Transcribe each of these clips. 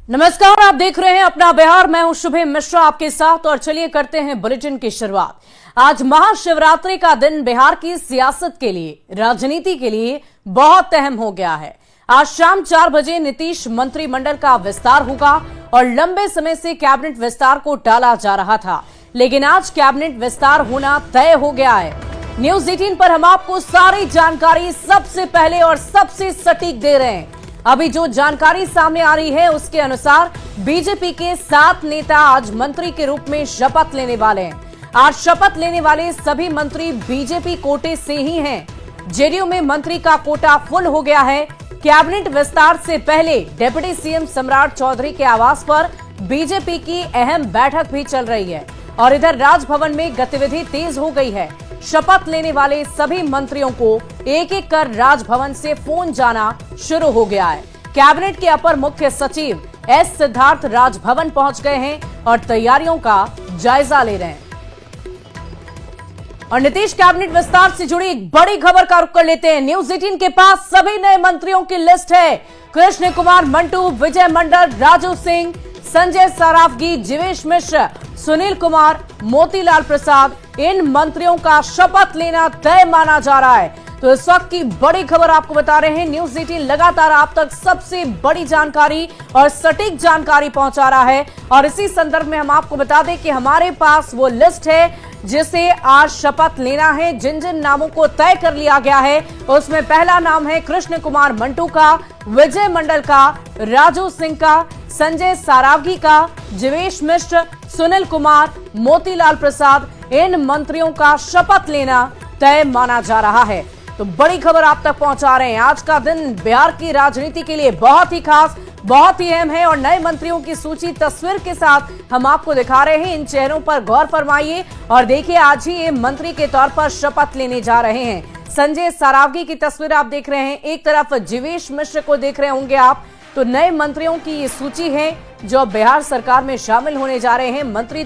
नमस्कार, आप देख रहे हैं अपना बिहार। मैं हूं शुभम मिश्रा आपके साथ और चलिए करते हैं बुलेटिन की शुरुआत। आज महाशिवरात्रि का दिन बिहार की सियासत के लिए, राजनीति के लिए बहुत अहम हो गया है। आज शाम 4 बजे नीतीश मंत्रिमंडल का विस्तार होगा और लंबे समय से कैबिनेट विस्तार को टाला जा रहा था, लेकिन आज कैबिनेट विस्तार होना तय हो गया है। न्यूज 18 पर हम आपको सारी जानकारी सबसे पहले और सबसे सटीक दे रहे हैं। अभी जो जानकारी सामने आ रही है उसके अनुसार बीजेपी के 7 नेता आज मंत्री के रूप में शपथ लेने वाले हैं। आज शपथ लेने वाले सभी मंत्री बीजेपी कोटे से ही हैं। जेडीयू में मंत्री का कोटा फुल हो गया है। कैबिनेट विस्तार से पहले डिप्टी सीएम सम्राट चौधरी के आवास पर बीजेपी की अहम बैठक भी चल रही है और इधर राजभवन में गतिविधि तेज हो गई है। शपथ लेने वाले सभी मंत्रियों को एक एक कर राजभवन से फोन जाना शुरू हो गया है। कैबिनेट के अपर मुख्य सचिव एस सिद्धार्थ राजभवन पहुंच गए हैं और तैयारियों का जायजा ले रहे हैं। और नीतीश कैबिनेट विस्तार से जुड़ी एक बड़ी खबर का रुख कर लेते हैं। न्यूज 18 के पास सभी नए मंत्रियों की लिस्ट है। कृष्ण कुमार मंटू, विजय मंडल, राजू सिंह, संजय सरावगी, जीवेश मिश्र, सुनील कुमार, मोतीलाल प्रसाद, इन मंत्रियों का शपथ लेना तय माना जा रहा है। तो इस वक्त की बड़ी खबर आपको बता रहे हैं। न्यूज 18 लगातार आप तक सबसे बड़ी जानकारी और सटीक जानकारी पहुंचा रहा है और इसी संदर्भ में हम आपको बता दें कि हमारे पास वो लिस्ट है जिसे आज शपथ लेना है। जिन जिन नामों को तय कर लिया गया है उसमें पहला नाम है कृष्ण कुमार मंटू का, विजय मंडल का, राजू सिंह का, संजय सारावगी का, जीवेश मिश्र, सुनील कुमार, मोतीलाल प्रसाद। इन मंत्रियों का शपथ लेना तय माना जा रहा है। तो बड़ी खबर आप तक पहुंचा रहे हैं। आज का दिन बिहार की राजनीति के लिए बहुत ही खास, बहुत ही अहम है और नए मंत्रियों की सूची तस्वीर के साथ हम आपको दिखा रहे हैं। इन चेहरों पर गौर फरमाइए और देखिए, आज ही ये मंत्री के तौर पर शपथ लेने जा रहे हैं। संजय सरावगी की तस्वीर आप देख रहे हैं, एक तरफ जीवेश मिश्र को देख रहे होंगे आप। तो नए मंत्रियों की ये सूची है जो बिहार सरकार में शामिल होने जा रहे हैं। मंत्री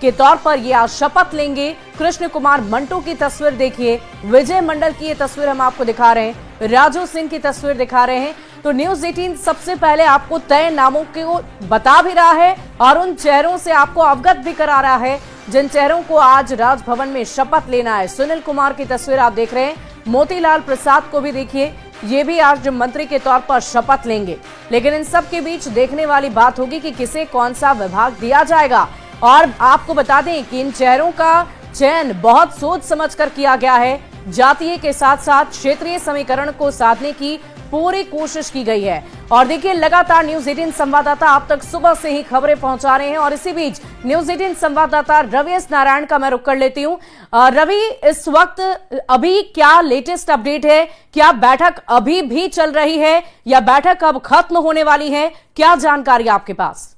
के तौर पर ये आज शपथ लेंगे। कृष्ण कुमार मंटू की तस्वीर देखिए, विजय मंडल की ये तस्वीर हम आपको दिखा रहे हैं, राजू सिंह की तस्वीर दिखा रहे हैं। तो न्यूज 18 सबसे पहले आपको तय नामों को बता भी रहा है और उन चेहरों से आपको अवगत भी करा रहा है जिन चेहरों को आज राजभवन में शपथ लेना है। सुनील कुमार की तस्वीर आप देख रहे हैं, मोतीलाल प्रसाद को भी देखिए, ये भी आज मंत्री के तौर पर शपथ लेंगे। लेकिन इन सब के बीच देखने वाली बात होगी कि किसे कौन सा विभाग दिया जाएगा। और आपको बता दें कि इन चेहरों का चयन बहुत सोच समझकर किया गया है। जातीय के साथ साथ क्षेत्रीय समीकरण को साधने की पूरी कोशिश की गई है। और देखिए, लगातार न्यूज 18 संवाददाता आप तक सुबह से ही खबरें पहुंचा रहे हैं और इसी बीच न्यूज 18 संवाददाता रवि एस नारायण का मैं रुख कर लेती हूं। रवि, इस वक्त अभी क्या लेटेस्ट अपडेट है? क्या बैठक अभी भी चल रही है या बैठक अब खत्म होने वाली है? क्या जानकारी आपके पास?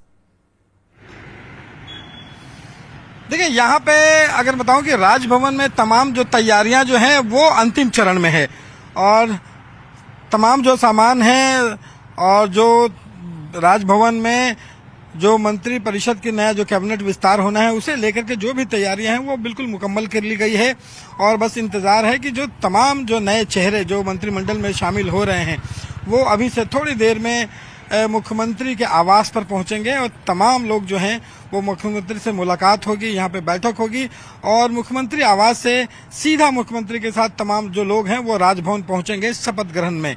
देखिए, यहाँ पे अगर बताऊं कि राजभवन में तमाम जो तैयारियां जो हैं वो अंतिम चरण में है और तमाम जो सामान है और जो राजभवन में जो मंत्री परिषद की नया जो कैबिनेट विस्तार होना है उसे लेकर के जो भी तैयारियां हैं वो बिल्कुल मुकम्मल कर ली गई है और बस इंतजार है कि जो तमाम जो नए चेहरे जो मंत्रिमंडल में शामिल हो रहे हैं वो अभी से थोड़ी देर में मुख्यमंत्री के आवास पर पहुंचेंगे और तमाम लोग जो हैं वो मुख्यमंत्री से मुलाकात होगी, यहाँ पे बैठक होगी और मुख्यमंत्री आवास से सीधा मुख्यमंत्री के साथ तमाम जो लोग हैं वो राजभवन पहुंचेंगे शपथ ग्रहण में।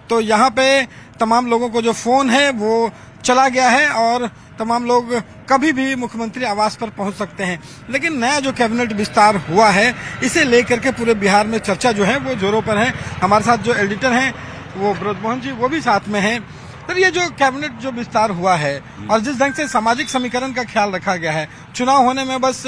तो यहाँ पे तमाम लोगों को जो फोन है वो चला गया है और तमाम लोग कभी भी मुख्यमंत्री आवास पर पहुंच सकते हैं। लेकिन नया जो कैबिनेट विस्तार हुआ है इसे लेकर के पूरे बिहार में चर्चा जो है वो जोरों पर है। हमारे साथ जो एडिटर हैं वो ब्रजमोहन जी वो भी साथ में हैं। सर, ये जो कैबिनेट जो विस्तार हुआ है और जिस ढंग से सामाजिक समीकरण का ख्याल रखा गया है, चुनाव होने में बस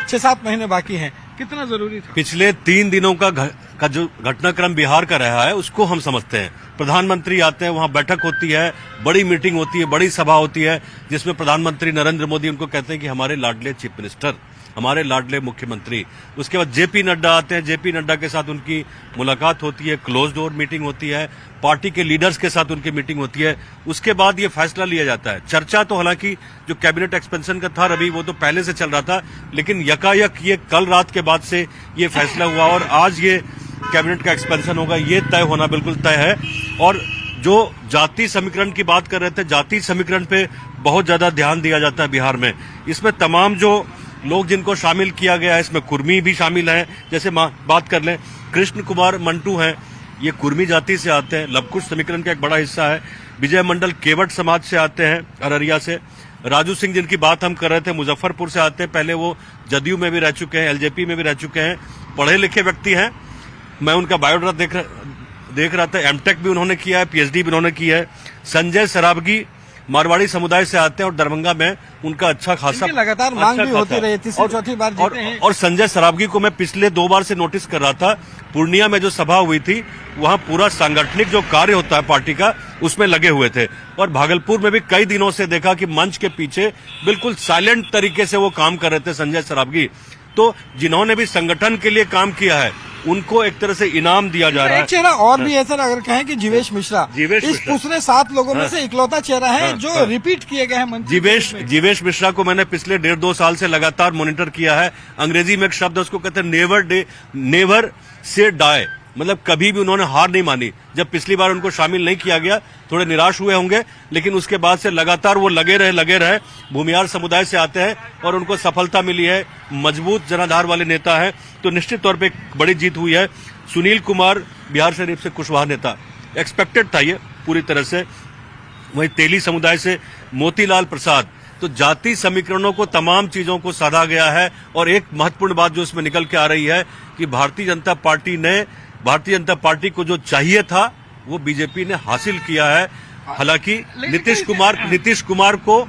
6-7 महीने बाकी हैं, कितना जरूरी था? पिछले 3 दिनों का जो घटनाक्रम बिहार का रहा है उसको हम समझते हैं। प्रधानमंत्री आते हैं, वहां बैठक होती है, बड़ी मीटिंग होती है, बड़ी सभा होती है जिसमें प्रधानमंत्री नरेंद्र मोदी उनको कहते हैं कि हमारे लाडले चीफ मिनिस्टर, हमारे लाडले मुख्यमंत्री। उसके बाद जेपी नड्डा आते हैं, जेपी नड्डा के साथ उनकी मुलाकात होती है, क्लोज डोर मीटिंग होती है, पार्टी के लीडर्स के साथ उनकी मीटिंग होती है। उसके बाद ये फैसला लिया जाता है। चर्चा तो हालांकि जो कैबिनेट एक्सपेंशन का था रवि वो तो पहले से चल रहा था, लेकिन यकायक ये कल रात के बाद से ये फैसला हुआ और आज ये कैबिनेट का एक्सपेंशन होगा, ये तय होना बिल्कुल तय है। और जो जाति समीकरण की बात कर रहे थे, जाति समीकरण पे बहुत ज्यादा ध्यान दिया जाता है बिहार में। इसमें तमाम जो लोग जिनको शामिल किया गया है, इसमें कुर्मी भी शामिल हैं। जैसे बात कर लें, कृष्ण कुमार मंटू हैं, ये कुर्मी जाति से आते हैं, लवकुश समीकरण का एक बड़ा हिस्सा है। विजय मंडल केवट समाज से आते हैं, अररिया से। राजू सिंह जिनकी बात हम कर रहे थे, मुजफ्फरपुर से आते हैं, पहले वो जदयू में भी रह चुके हैं, एलजेपी में भी रह चुके हैं, पढ़े लिखे व्यक्ति हैं। मैं उनका बायोडाटा देख रहा था, एमटेक भी उन्होंने किया है, पीएचडी भी उन्होंने की है। संजय सरावगी मारवाड़ी समुदाय से आते हैं और दरभंगा में उनका अच्छा खासा लगातार मांग भी होती रही, तीसरी चौथी बार जीते हैं। और संजय सरावगी को मैं पिछले 2 बार से नोटिस कर रहा था, पूर्णिया में जो सभा हुई थी वहां पूरा सांगठनिक जो कार्य होता है पार्टी का उसमें लगे हुए थे। और भागलपुर में भी कई दिनों से देखा कि मंच के पीछे बिल्कुल साइलेंट तरीके से वो काम कर रहे थे संजय सरावगी। तो जिन्होंने भी संगठन के लिए काम किया है उनको एक तरह से इनाम दिया जा रहा है। एक चेहरा और भी है सर, अगर कहें कि जीवेश मिश्रा इस पूरे 7 लोगों में से इकलौता चेहरा है जो रिपीट किए गए हैं। जीवेश मिश्रा को मैंने पिछले 1.5-2 साल से लगातार मॉनिटर किया है। अंग्रेजी में एक शब्द है, उसको कहते हैं नेवर से डाई, मतलब कभी भी उन्होंने हार नहीं मानी। जब पिछली बार उनको शामिल नहीं किया गया थोड़े निराश हुए होंगे, लेकिन उसके बाद से लगातार वो लगे रहे। भूमिहार समुदाय से आते हैं और उनको सफलता मिली है, मजबूत जनाधार वाले नेता है, तो निश्चित तौर पे एक बड़ी जीत हुई है। सुनील कुमार बिहार शरीफ से कुशवाहा नेता, एक्सपेक्टेड था ये पूरी तरह से। वहीं तेली समुदाय से मोतीलाल प्रसाद। तो जाति समीकरणों को, तमाम चीजों को साधा गया है। और एक महत्वपूर्ण बात जो इसमें निकल के आ रही है कि भारतीय जनता पार्टी को जो चाहिए था वो बीजेपी ने हासिल किया है। हालांकि नीतीश कुमार को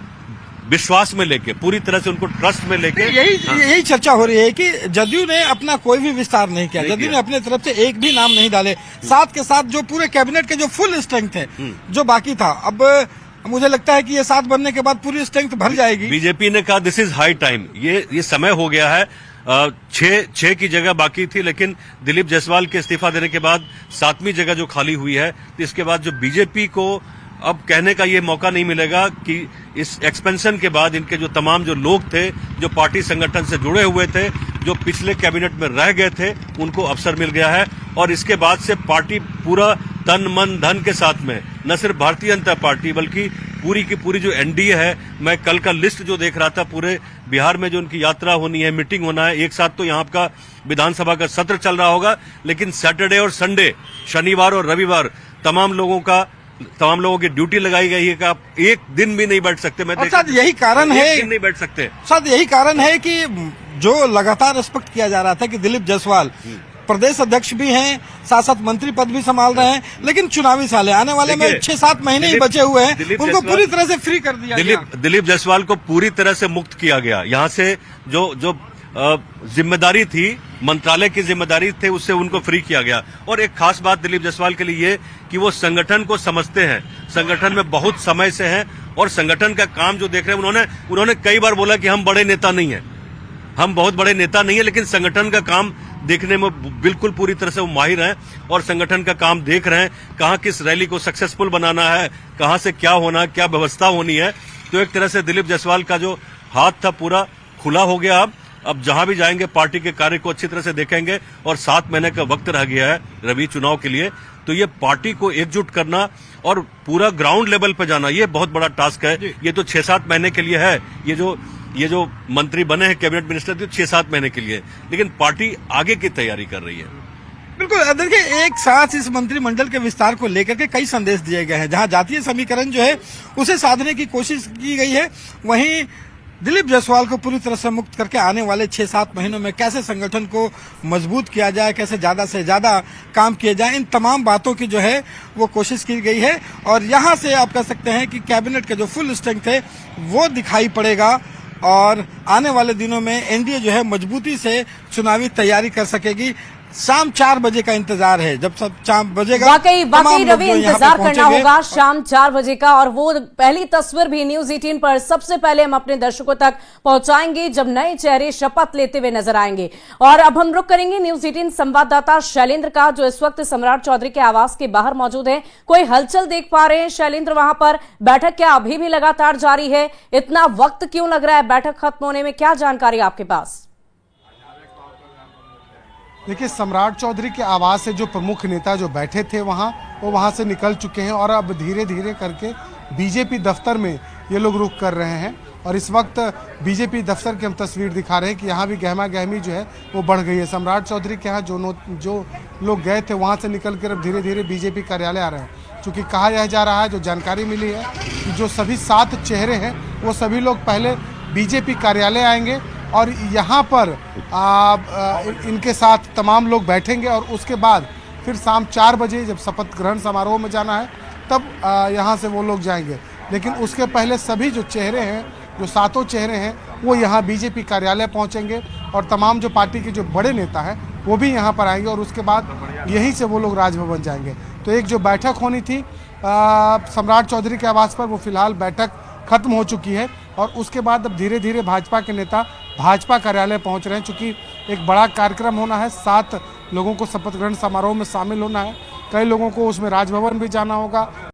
विश्वास में लेके, पूरी तरह से उनको ट्रस्ट में लेके यही चर्चा हो रही है कि जदयू ने अपना कोई भी विस्तार नहीं किया, जदयू ने अपने तरफ से एक भी नाम नहीं डाले। साथ के साथ जो पूरे कैबिनेट के जो फुल स्ट्रेंथ है जो बाकी था, अब मुझे लगता है कि ये 7 बनने के बाद पूरी स्ट्रेंथ भर जाएगी। बीजेपी ने कहा दिस इज हाई टाइम, ये समय हो गया है। 6 की जगह बाकी थी, लेकिन दिलीप जायसवाल के इस्तीफा देने के बाद 7वीं जगह जो खाली हुई है, तो इसके बाद जो बीजेपी को अब कहने का ये मौका नहीं मिलेगा कि इस एक्सपेंशन के बाद इनके जो तमाम जो लोग थे, जो पार्टी संगठन से जुड़े हुए थे, जो पिछले कैबिनेट में रह गए थे, उनको अवसर मिल गया है। और इसके बाद से पार्टी पूरा तन मन धन के साथ में, न सिर्फ भारतीय जनता पार्टी बल्कि पूरी की पूरी जो एनडीए है, मैं कल का लिस्ट जो देख रहा था, पूरे बिहार में जो उनकी यात्रा होनी है, मीटिंग होना है, एक साथ तो यहाँ का विधानसभा का सत्र चल रहा होगा, लेकिन सैटरडे और संडे, शनिवार और रविवार तमाम लोगों की ड्यूटी लगाई गई है कि आप एक दिन भी नहीं बैठ सकते। मैं शायद यही कारण है, नहीं बैठ सकते। शायद यही कारण है कि जो लगातार एक्सपेक्ट किया जा रहा था कि दिलीप जायसवाल प्रदेश अध्यक्ष भी हैं, साथ साथ मंत्री पद भी संभाल रहे हैं, लेकिन चुनावी साल है, आने वाले में 6-7 महीने ही बचे हुए हैं, उनको पूरी तरह से फ्री कर दिया गया। दिलीप जायसवाल को पूरी तरह से मुक्त किया गया। यहाँ से जो जिम्मेदारी थी, मंत्रालय की जिम्मेदारी थे, उससे उनको फ्री किया गया। और एक खास बात दिलीप जायसवाल के लिए ये कि वो संगठन को समझते हैं, संगठन में बहुत समय से हैं और संगठन का काम जो देख रहे हैं, उन्होंने कई बार बोला कि हम बड़े नेता नहीं हैं, हम बहुत बड़े नेता नहीं है, लेकिन संगठन का काम देखने में बिल्कुल पूरी तरह से वो माहिर हैं और संगठन का काम देख रहे हैं, कहाँ किस रैली को सक्सेसफुल बनाना है, कहाँ से क्या होना, क्या व्यवस्था होनी है। तो एक तरह से दिलीप जायसवाल का जो हाथ था पूरा खुला हो गया। अब जहां भी जाएंगे पार्टी के कार्य को अच्छी तरह से देखेंगे। और 7 महीने का वक्त रह गया है रवि चुनाव के लिए, तो ये पार्टी को एकजुट करना और पूरा ग्राउंड लेवल पे जाना, ये बहुत बड़ा टास्क है। ये तो 6-7 महीने के लिए है, ये जो मंत्री बने हैं कैबिनेट मिनिस्टर, तो 6-7 महीने के लिए, लेकिन पार्टी आगे की तैयारी कर रही है। बिल्कुल, देखिए एक साथ इस मंत्रिमंडल के विस्तार को लेकर के कई संदेश दिए गए हैं। जहां जातीय समीकरण जो है उसे साधने की कोशिश की गई है, वहीं दिलीप जायसवाल को पूरी तरह से मुक्त करके आने वाले 6-7 महीनों में कैसे संगठन को मजबूत किया जाए, कैसे ज्यादा से ज्यादा काम किया जाए, इन तमाम बातों की जो है वो कोशिश की गई है। और यहां से आप कह सकते हैं कि कैबिनेट का जो फुल स्ट्रेंथ है वो दिखाई पड़ेगा और आने वाले दिनों में एनडीए जो है मजबूती से चुनावी तैयारी कर सकेगी। शाम 4 बजे का इंतजार है, जब सब 4 बजेगा। वाकई रवि, इंतजार करना होगा शाम 4 बजे का। और वो पहली तस्वीर भी न्यूज 18 पर सबसे पहले हम अपने दर्शकों तक पहुंचाएंगे जब नए चेहरे शपथ लेते हुए नजर आएंगे। और अब हम रुक करेंगे न्यूज 18 संवाददाता शैलेंद्र का, जो इस वक्त सम्राट चौधरी के आवास के बाहर मौजूद है। कोई हलचल देख पा रहे हैं शैलेंद्र वहां पर? बैठक क्या अभी भी लगातार जारी है? इतना वक्त क्यों लग रहा है बैठक खत्म होने में? क्या जानकारी आपके पास? देखिए, सम्राट चौधरी के आवास से जो प्रमुख नेता जो बैठे थे वहाँ, वो वहाँ से निकल चुके हैं और अब धीरे धीरे करके बीजेपी दफ्तर में ये लोग रुख कर रहे हैं। और इस वक्त बीजेपी दफ्तर की हम तस्वीर दिखा रहे हैं कि यहाँ भी गहमा गहमी जो है वो बढ़ गई है। सम्राट चौधरी के यहाँ जो लोग गए थे वहाँ से निकल कर अब धीरे धीरे बीजेपी कार्यालय आ रहे हैं। चूँकि कहा यह जा रहा है, जो जानकारी मिली है कि जो सभी 7 चेहरे हैं वो सभी लोग पहले बीजेपी कार्यालय आएंगे और यहाँ पर इनके साथ तमाम लोग बैठेंगे और उसके बाद फिर शाम 4 बजे जब शपथ ग्रहण समारोह में जाना है तब यहाँ से वो लोग जाएंगे। लेकिन उसके पहले सभी जो चेहरे हैं, जो 7 चेहरे हैं, वो यहाँ बीजेपी कार्यालय पहुँचेंगे और तमाम जो पार्टी के जो बड़े नेता हैं वो भी यहाँ पर आएंगे और उसके बाद यहीं से वो लोग राजभवन जाएंगे। तो एक जो बैठक होनी थी सम्राट चौधरी के आवास पर, वो फिलहाल बैठक खत्म हो चुकी है और उसके बाद अब धीरे धीरे भाजपा के नेता भाजपा कार्यालय पहुंच रहे हैं। चूँकि एक बड़ा कार्यक्रम होना है, 7 लोगों को शपथ ग्रहण समारोह में शामिल होना है, कई लोगों को उसमें राजभवन भी जाना होगा।